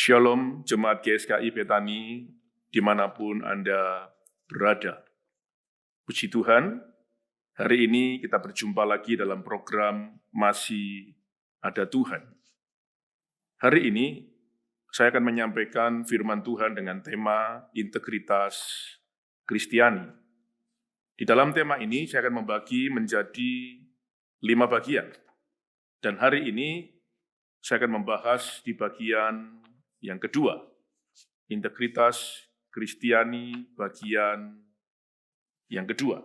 Shalom Jemaat GSKI Betani dimanapun Anda berada. Puji Tuhan, hari ini kita berjumpa lagi dalam program Masih Ada Tuhan. Hari ini saya akan menyampaikan firman Tuhan dengan tema integritas Kristiani. Di dalam tema ini saya akan membagi menjadi 5 bagian. Dan hari ini saya akan membahas di bagian yang kedua, integritas Kristiani bagian yang kedua.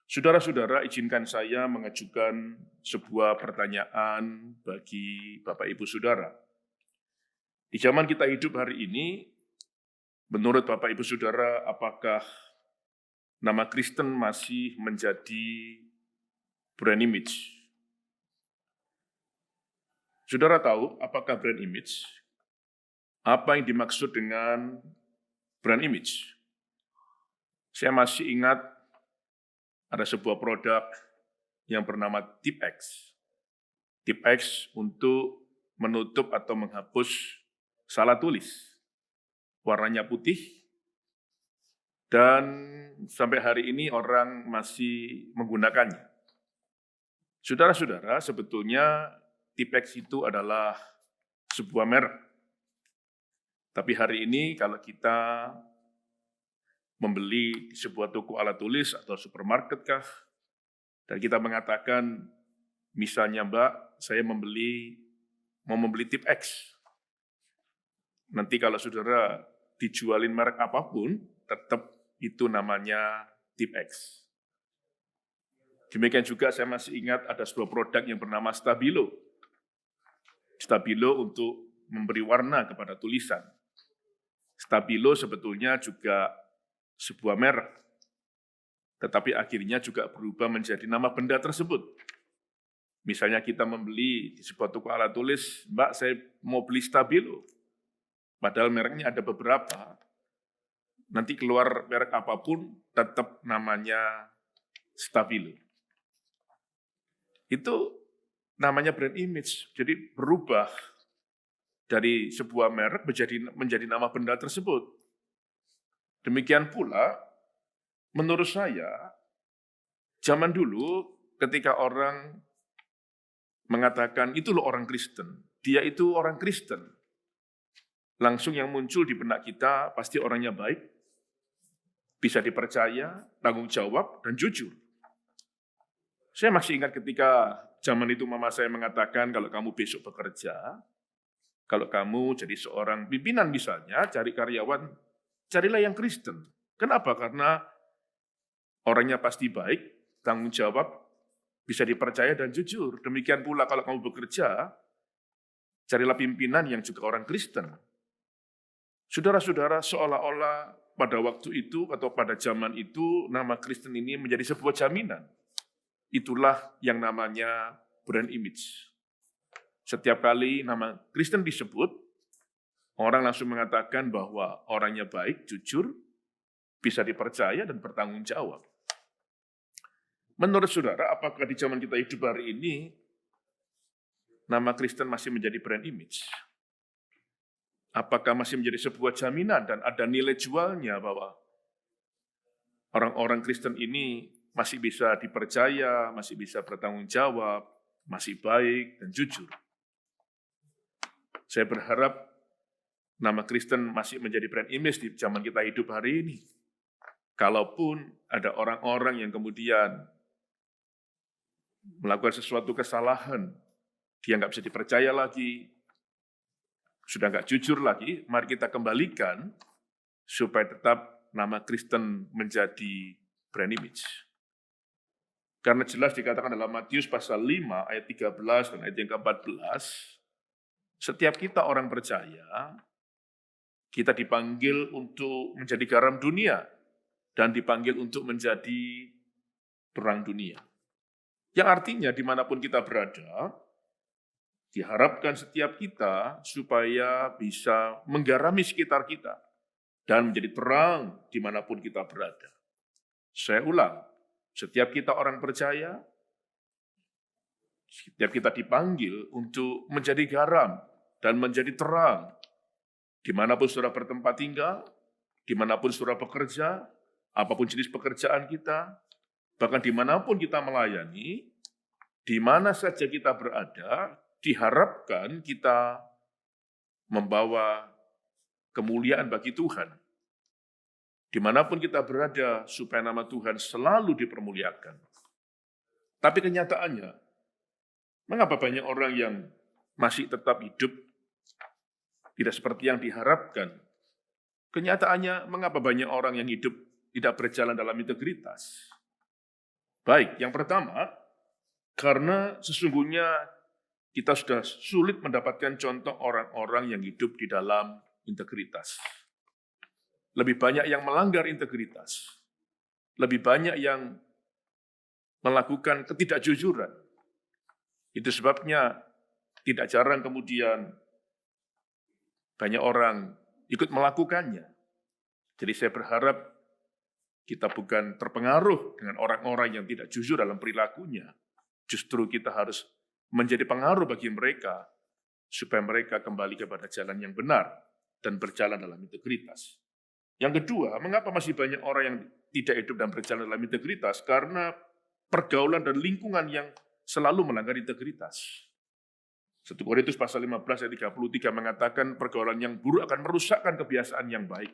Saudara-saudara, izinkan saya mengajukan sebuah pertanyaan bagi Bapak Ibu Saudara. Di zaman kita hidup hari ini, menurut Bapak Ibu Saudara, apakah nama Kristen masih menjadi brand image? Saudara tahu apakah brand image? Apa yang dimaksud dengan brand image? Saya masih ingat ada sebuah produk yang bernama Tipp-X. Tipp-X untuk menutup atau menghapus salah tulis. Warnanya putih, dan sampai hari ini orang masih menggunakannya. Saudara-saudara, sebetulnya Tipp-X itu adalah sebuah merek. Tapi hari ini kalau kita membeli di sebuah toko alat tulis atau supermarket kah, dan kita mengatakan, misalnya Mbak, saya mau membeli Tipp-X. Nanti kalau saudara dijualin merek apapun, tetap itu namanya Tipp-X. Demikian juga saya masih ingat ada sebuah produk yang bernama Stabilo. Stabilo untuk memberi warna kepada tulisan. Stabilo sebetulnya juga sebuah merek, tetapi akhirnya juga berubah menjadi nama benda tersebut. Misalnya kita membeli di sebuah toko alat tulis, Mbak saya mau beli Stabilo, padahal mereknya ada beberapa, nanti keluar merek apapun tetap namanya Stabilo. Itu namanya brand image, jadi berubah dari sebuah merek menjadi nama benda tersebut. Demikian pula, menurut saya, zaman dulu ketika orang mengatakan, itu loh orang Kristen, dia itu orang Kristen, langsung yang muncul di benak kita pasti orangnya baik, bisa dipercaya, tanggung jawab, dan jujur. Saya masih ingat ketika zaman itu mama saya mengatakan, kalau kamu besok bekerja, kalau kamu jadi seorang pimpinan misalnya, cari karyawan, carilah yang Kristen. Kenapa? Karena orangnya pasti baik, tanggung jawab, bisa dipercaya dan jujur. Demikian pula kalau kamu bekerja, carilah pimpinan yang juga orang Kristen. Saudara-saudara, seolah-olah pada waktu itu atau pada zaman itu, nama Kristen ini menjadi sebuah jaminan. Itulah yang namanya brand image. Setiap kali nama Kristen disebut, orang langsung mengatakan bahwa orangnya baik, jujur, bisa dipercaya dan bertanggung jawab. Menurut saudara, apakah di zaman kita hidup hari ini, nama Kristen masih menjadi brand image? Apakah masih menjadi sebuah jaminan dan ada nilai jualnya bahwa orang-orang Kristen ini masih bisa dipercaya, masih bisa bertanggung jawab, masih baik dan jujur? Saya berharap nama Kristen masih menjadi brand image di zaman kita hidup hari ini. Kalaupun ada orang-orang yang kemudian melakukan sesuatu kesalahan, dia nggak bisa dipercaya lagi, sudah nggak jujur lagi, mari kita kembalikan supaya tetap nama Kristen menjadi brand image. Karena jelas dikatakan dalam Matius pasal 5 ayat 13 dan ayat yang ke-14, setiap kita orang percaya, kita dipanggil untuk menjadi garam dunia dan dipanggil untuk menjadi terang dunia. Yang artinya dimanapun kita berada, diharapkan setiap kita supaya bisa menggarami sekitar kita dan menjadi terang dimanapun kita berada. Saya ulang, setiap kita orang percaya, setiap kita dipanggil untuk menjadi garam dan menjadi terang Dimanapun saudara bertempat tinggal, dimanapun saudara bekerja, apapun jenis pekerjaan kita, bahkan dimanapun kita melayani, di mana saja kita berada, diharapkan kita membawa kemuliaan bagi Tuhan. Dimanapun kita berada, supaya nama Tuhan selalu dipermuliakan. Tapi kenyataannya, mengapa banyak orang yang masih tetap hidup tidak seperti yang diharapkan? Kenyataannya, mengapa banyak orang yang hidup tidak berjalan dalam integritas? Baik, yang pertama, karena sesungguhnya kita sudah sulit mendapatkan contoh orang-orang yang hidup di dalam integritas. Lebih banyak yang melanggar integritas. Lebih banyak yang melakukan ketidakjujuran. Itu sebabnya tidak jarang kemudian banyak orang ikut melakukannya. Jadi saya berharap kita bukan terpengaruh dengan orang-orang yang tidak jujur dalam perilakunya. Justru kita harus menjadi pengaruh bagi mereka, supaya mereka kembali kepada jalan yang benar dan berjalan dalam integritas. Yang kedua, mengapa masih banyak orang yang tidak hidup dan berjalan dalam integritas? Karena pergaulan dan lingkungan yang selalu melanggar integritas. 1 Korintus pasal 15 ayat 33 mengatakan pergaulan yang buruk akan merusakkan kebiasaan yang baik.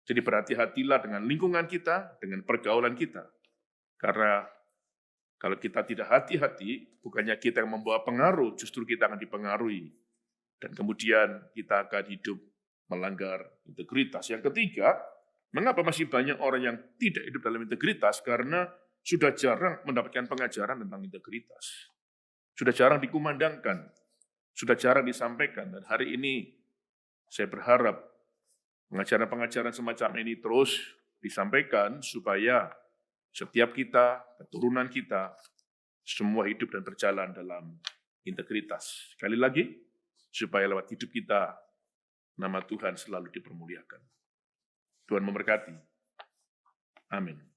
Jadi berhati-hatilah dengan lingkungan kita, dengan pergaulan kita. Karena kalau kita tidak hati-hati, bukannya kita yang membawa pengaruh, justru kita akan dipengaruhi. Dan kemudian kita akan hidup melanggar integritas. Yang ketiga, mengapa masih banyak orang yang tidak hidup dalam integritas? Karena sudah jarang mendapatkan pengajaran tentang integritas. Sudah jarang dikumandangkan, sudah jarang disampaikan. Dan hari ini saya berharap pengajaran-pengajaran semacam ini terus disampaikan supaya setiap kita, keturunan kita, semua hidup dan berjalan dalam integritas. Sekali lagi, supaya lewat hidup kita, nama Tuhan selalu dipermuliakan. Tuhan memberkati. Amin.